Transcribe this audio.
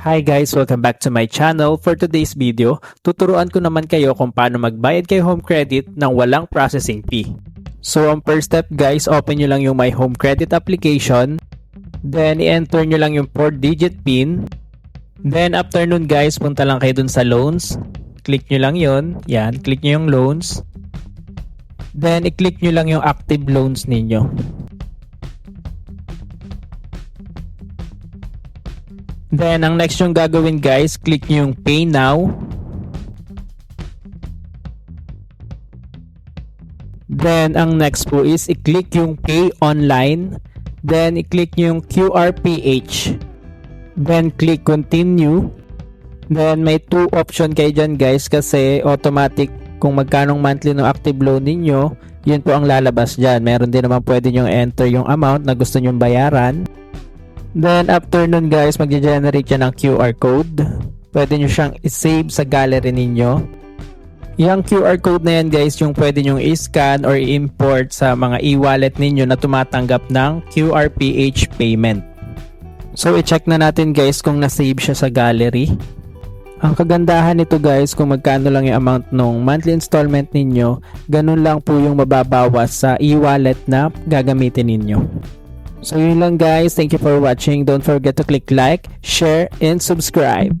Hi guys! Welcome back to my channel. For today's video, tuturuan ko naman kayo kung paano magbayad kay Home Credit ng walang processing fee. So ang first step guys, open nyo lang yung My Home Credit application. Then i-enter nyo lang yung 4-digit PIN. Then after nun guys, punta lang kayo dun sa loans. Click nyo lang yun. Yan, click nyo yung loans. Then i-click nyo lang yung active loans ninyo. Then, ang next yung gagawin guys, click nyo yung Pay Now. Then, ang next po is i-click yung Pay Online. Then, i-click nyo yung QRPH. Then, click Continue. Then, may 2 option kayo dyan guys kasi automatic kung magkanong monthly ng active loan ninyo, yun po ang lalabas dyan. Meron din naman pwede nyo enter yung amount na gusto nyo bayaran. Then, after nun guys, mag-generate yan ng QR code. Pwede nyo siyang i-save sa gallery ninyo. Yung QR code na yan guys, yung pwede nyo i-scan or i-import sa mga e-wallet ninyo na tumatanggap ng QRPH payment. So, i-check na natin guys kung na-save siya sa gallery. Ang kagandahan nito guys, kung magkano lang yung amount ng monthly installment ninyo, ganun lang po yung mababawas sa e-wallet na gagamitin ninyo. So yun lang guys, thank you for watching. Don't forget to click like, share, and subscribe.